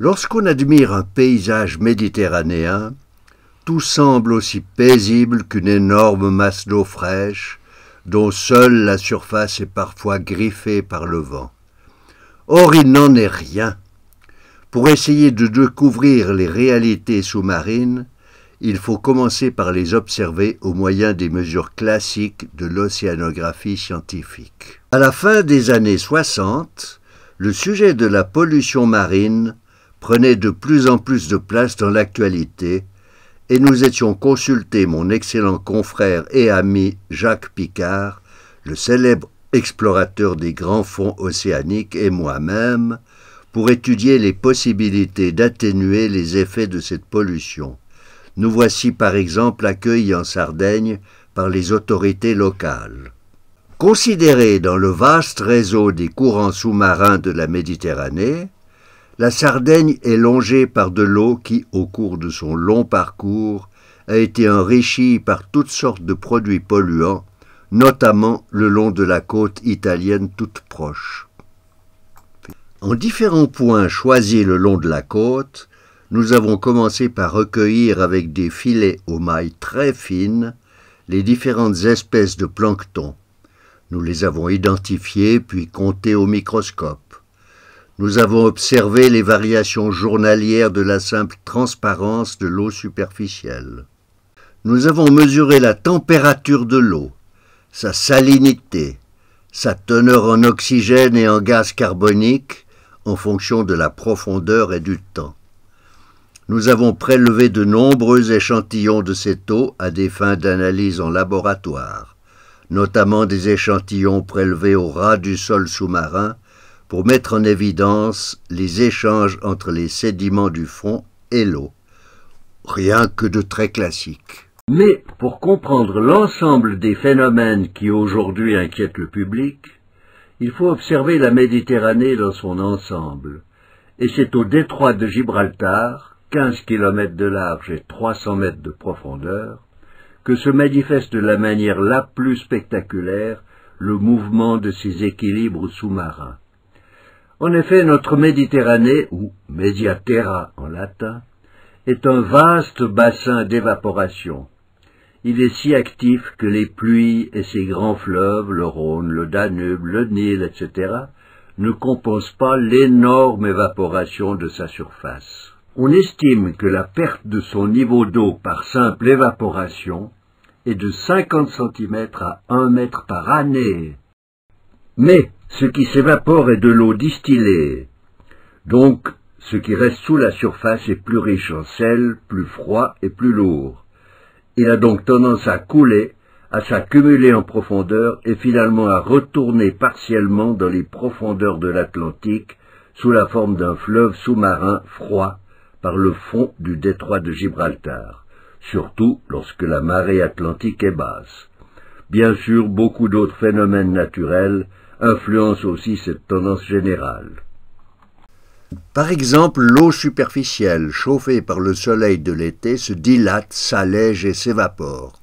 Lorsqu'on admire un paysage méditerranéen, tout semble aussi paisible qu'une énorme masse d'eau fraîche, dont seule la surface est parfois griffée par le vent. Or, il n'en est rien. Pour essayer de découvrir les réalités sous-marines, il faut commencer par les observer au moyen des mesures classiques de l'océanographie scientifique. À la fin des années 60, le sujet de la pollution marine prenait de plus en plus de place dans l'actualité et nous étions consultés, mon excellent confrère et ami Jacques Picard, le célèbre explorateur des grands fonds océaniques, et moi-même, pour étudier les possibilités d'atténuer les effets de cette pollution. Nous voici par exemple accueillis en Sardaigne par les autorités locales. Considérée dans le vaste réseau des courants sous-marins de la Méditerranée, la Sardaigne est longée par de l'eau qui, au cours de son long parcours, a été enrichie par toutes sortes de produits polluants, notamment le long de la côte italienne toute proche. En différents points choisis le long de la côte, nous avons commencé par recueillir avec des filets aux mailles très fines les différentes espèces de plancton. Nous les avons identifiées puis comptées au microscope. Nous avons observé les variations journalières de la simple transparence de l'eau superficielle. Nous avons mesuré la température de l'eau, sa salinité, sa teneur en oxygène et en gaz carbonique en fonction de la profondeur et du temps. Nous avons prélevé de nombreux échantillons de cette eau à des fins d'analyse en laboratoire, notamment des échantillons prélevés au ras du sol sous-marin pour mettre en évidence les échanges entre les sédiments du fond et l'eau. Rien que de très classique. Mais pour comprendre l'ensemble des phénomènes qui aujourd'hui inquiètent le public, il faut observer la Méditerranée dans son ensemble. Et c'est au détroit de Gibraltar, 15 km de large et 300 mètres de profondeur, que se manifeste de la manière la plus spectaculaire le mouvement de ces équilibres sous-marins. En effet, notre Méditerranée, ou Media Terra en latin, est un vaste bassin d'évaporation. Il est si actif que les pluies et ses grands fleuves, le Rhône, le Danube, le Nil, etc., ne compensent pas l'énorme évaporation de sa surface. On estime que la perte de son niveau d'eau par simple évaporation est de 50 cm à 1 mètre par année. Mais ce qui s'évapore est de l'eau distillée. Donc, ce qui reste sous la surface est plus riche en sel, plus froid et plus lourd. Il a donc tendance à couler, à s'accumuler en profondeur et finalement à retourner partiellement dans les profondeurs de l'Atlantique sous la forme d'un fleuve sous-marin froid par le fond du détroit de Gibraltar, surtout lorsque la marée atlantique est basse. Bien sûr, beaucoup d'autres phénomènes naturels influencent aussi cette tendance générale. Par exemple, l'eau superficielle, chauffée par le soleil de l'été, se dilate, s'allège et s'évapore.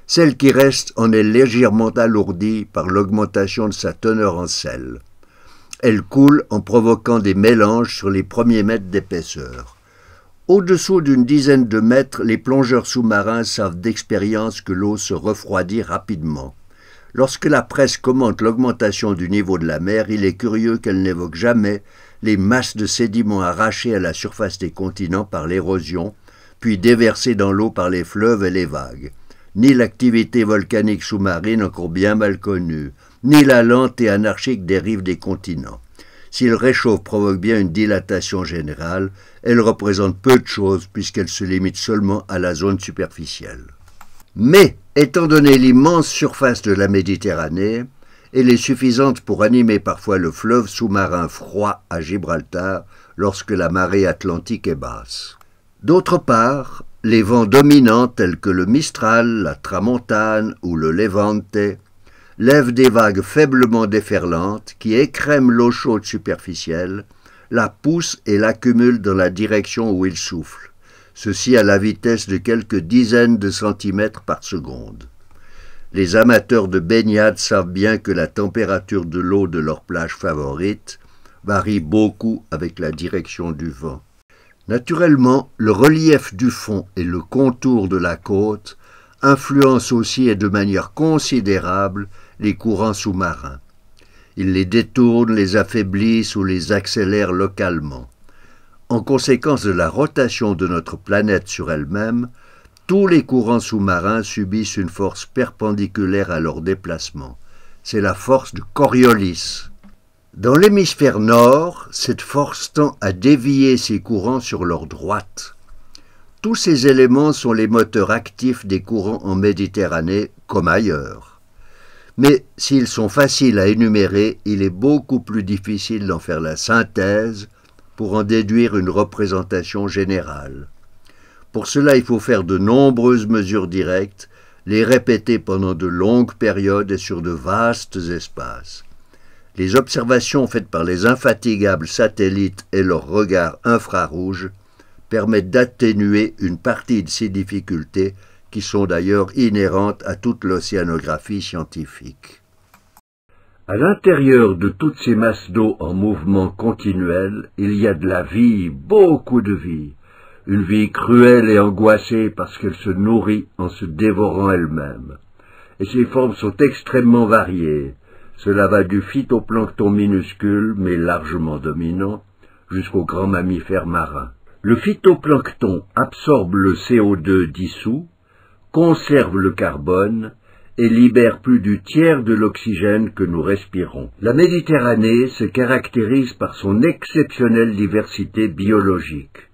Celle qui reste en est légèrement alourdie par l'augmentation de sa teneur en sel. Elle coule en provoquant des mélanges sur les premiers mètres d'épaisseur. Au-dessous d'une dizaine de mètres, les plongeurs sous-marins savent d'expérience que l'eau se refroidit rapidement. Lorsque la presse commente l'augmentation du niveau de la mer, il est curieux qu'elle n'évoque jamais les masses de sédiments arrachés à la surface des continents par l'érosion, puis déversés dans l'eau par les fleuves et les vagues. Ni l'activité volcanique sous-marine encore bien mal connue, ni la lente et anarchique dérive des continents. Si le réchauffe provoque bien une dilatation générale, elle représente peu de choses puisqu'elle se limite seulement à la zone superficielle. Mais, étant donné l'immense surface de la Méditerranée, elle est suffisante pour animer parfois le fleuve sous-marin froid à Gibraltar lorsque la marée atlantique est basse. D'autre part, les vents dominants tels que le Mistral, la Tramontane ou le Levante lèvent des vagues faiblement déferlantes qui écrèment l'eau chaude superficielle, la poussent et l'accumulent dans la direction où il souffle, ceci à la vitesse de quelques dizaines de centimètres par seconde. Les amateurs de baignade savent bien que la température de l'eau de leur plage favorite varie beaucoup avec la direction du vent. Naturellement, le relief du fond et le contour de la côte influencent aussi et de manière considérable les courants sous-marins. Ils les détournent, les affaiblissent ou les accélèrent localement. En conséquence de la rotation de notre planète sur elle-même, tous les courants sous-marins subissent une force perpendiculaire à leur déplacement. C'est la force de Coriolis. Dans l'hémisphère nord, cette force tend à dévier ces courants sur leur droite. Tous ces éléments sont les moteurs actifs des courants en Méditerranée comme ailleurs. Mais s'ils sont faciles à énumérer, il est beaucoup plus difficile d'en faire la synthèse pour en déduire une représentation générale. Pour cela, il faut faire de nombreuses mesures directes, les répéter pendant de longues périodes et sur de vastes espaces. Les observations faites par les infatigables satellites et leurs regards infrarouges permettent d'atténuer une partie de ces difficultés qui sont d'ailleurs inhérentes à toute l'océanographie scientifique. À l'intérieur de toutes ces masses d'eau en mouvement continuel, il y a de la vie, beaucoup de vie, une vie cruelle et angoissée parce qu'elle se nourrit en se dévorant elle-même. Et ses formes sont extrêmement variées. Cela va du phytoplancton minuscule, mais largement dominant, jusqu'aux grands mammifères marins. Le phytoplancton absorbe le CO2 dissous, conserve le carbone et libère plus du tiers de l'oxygène que nous respirons. La Méditerranée se caractérise par son exceptionnelle diversité biologique.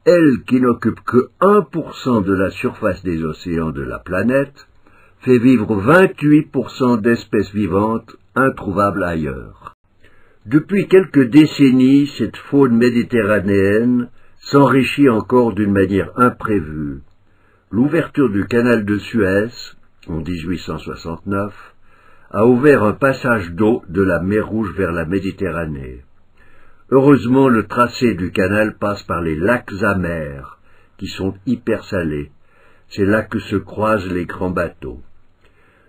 Elle, qui n'occupe que 1% de la surface des océans de la planète, fait vivre 28% d'espèces vivantes introuvables ailleurs. Depuis quelques décennies, cette faune méditerranéenne s'enrichit encore d'une manière imprévue. L'ouverture du canal de Suez, en 1869, a ouvert un passage d'eau de la mer Rouge vers la Méditerranée. Heureusement, le tracé du canal passe par les lacs amers, qui sont hyper salés. C'est là que se croisent les grands bateaux.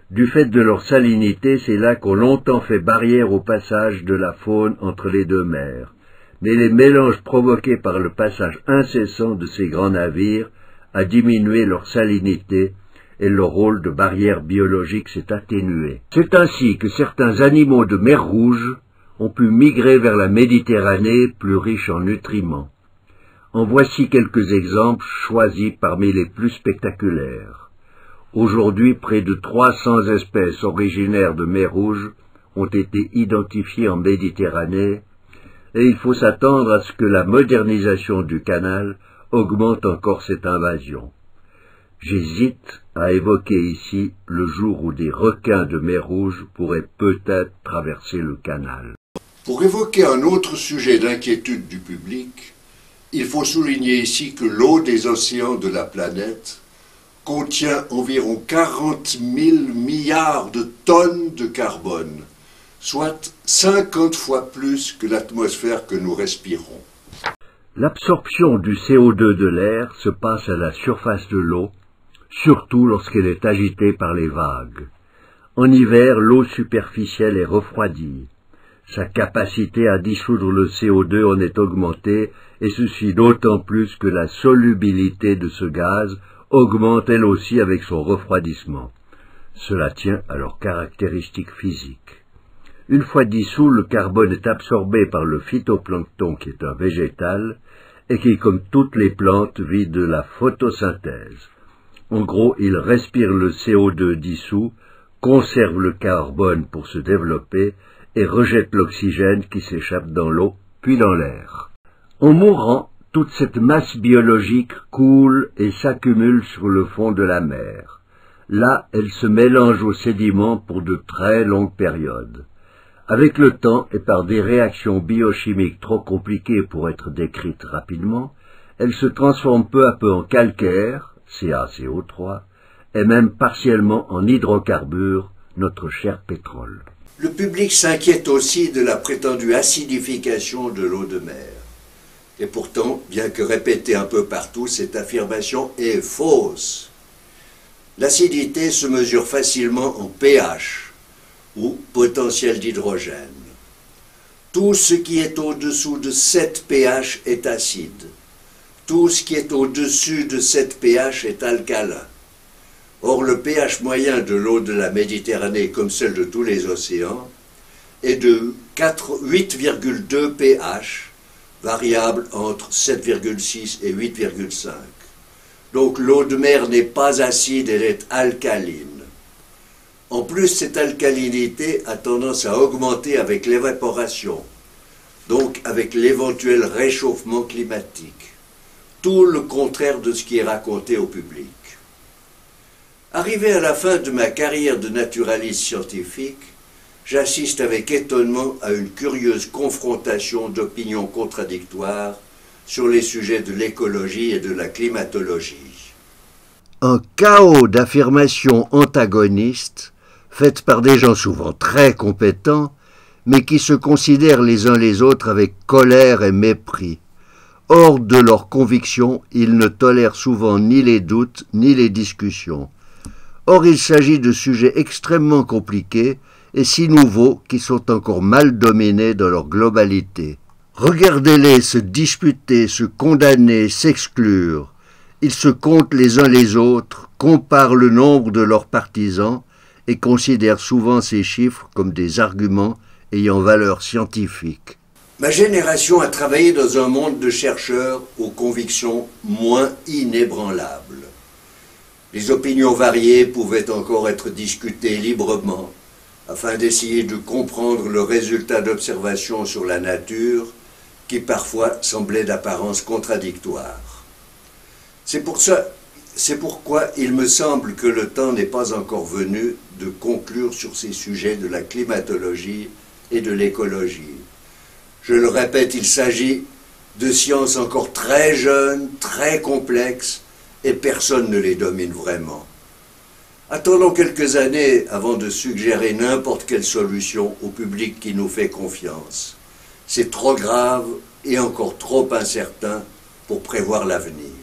Du fait de leur salinité, ces lacs ont longtemps fait barrière au passage de la faune entre les deux mers. Mais les mélanges provoqués par le passage incessant de ces grands navires a diminué leur salinité et leur rôle de barrière biologique s'est atténué. C'est ainsi que certains animaux de mer Rouge ont pu migrer vers la Méditerranée plus riche en nutriments. En voici quelques exemples choisis parmi les plus spectaculaires. Aujourd'hui, près de 300 espèces originaires de mer Rouge ont été identifiées en Méditerranée, et il faut s'attendre à ce que la modernisation du canal augmente encore cette invasion. J'hésite à évoquer ici le jour où des requins de mer Rouge pourraient peut-être traverser le canal. Pour évoquer un autre sujet d'inquiétude du public, il faut souligner ici que l'eau des océans de la planète contient environ 40 000 milliards de tonnes de carbone, soit 50 fois plus que l'atmosphère que nous respirons. L'absorption du CO2 de l'air se passe à la surface de l'eau, surtout lorsqu'elle est agitée par les vagues. En hiver, l'eau superficielle est refroidie. Sa capacité à dissoudre le CO2 en est augmentée, et ceci d'autant plus que la solubilité de ce gaz augmente elle aussi avec son refroidissement. Cela tient à leurs caractéristiques physiques. Une fois dissous, le carbone est absorbé par le phytoplancton qui est un végétal et qui, comme toutes les plantes, vit de la photosynthèse. En gros, il respire le CO2 dissous, conserve le carbone pour se développer et rejette l'oxygène qui s'échappe dans l'eau, puis dans l'air. En mourant, toute cette masse biologique coule et s'accumule sur le fond de la mer. Là, elle se mélange aux sédiments pour de très longues périodes. Avec le temps et par des réactions biochimiques trop compliquées pour être décrites rapidement, elle se transforme peu à peu en calcaire, CaCO3, et même partiellement en hydrocarbures, notre cher pétrole. Le public s'inquiète aussi de la prétendue acidification de l'eau de mer. Et pourtant, bien que répétée un peu partout, cette affirmation est fausse. L'acidité se mesure facilement en pH, ou potentiel d'hydrogène. Tout ce qui est au-dessous de 7 pH est acide. Tout ce qui est au-dessus de 7 pH est alcalin. Or, le pH moyen de l'eau de la Méditerranée, comme celle de tous les océans, est de 8,2 pH, variable entre 7,6 et 8,5. Donc l'eau de mer n'est pas acide, elle est alcaline. En plus, cette alcalinité a tendance à augmenter avec l'évaporation, donc avec l'éventuel réchauffement climatique. Tout le contraire de ce qui est raconté au public. Arrivé à la fin de ma carrière de naturaliste scientifique, j'assiste avec étonnement à une curieuse confrontation d'opinions contradictoires sur les sujets de l'écologie et de la climatologie. Un chaos d'affirmations antagonistes, faites par des gens souvent très compétents, mais qui se considèrent les uns les autres avec colère et mépris. Hors de leurs convictions, ils ne tolèrent souvent ni les doutes ni les discussions. Or, il s'agit de sujets extrêmement compliqués et si nouveaux qui sont encore mal dominés dans leur globalité. Regardez-les se disputer, se condamner, s'exclure. Ils se comptent les uns les autres, comparent le nombre de leurs partisans et considèrent souvent ces chiffres comme des arguments ayant valeur scientifique. Ma génération a travaillé dans un monde de chercheurs aux convictions moins inébranlables. Les opinions variées pouvaient encore être discutées librement afin d'essayer de comprendre le résultat d'observations sur la nature qui parfois semblaient d'apparence contradictoire. C'est pourquoi il me semble que le temps n'est pas encore venu de conclure sur ces sujets de la climatologie et de l'écologie. Je le répète, il s'agit de sciences encore très jeunes, très complexes, et personne ne les domine vraiment. Attendons quelques années avant de suggérer n'importe quelle solution au public qui nous fait confiance. C'est trop grave et encore trop incertain pour prévoir l'avenir.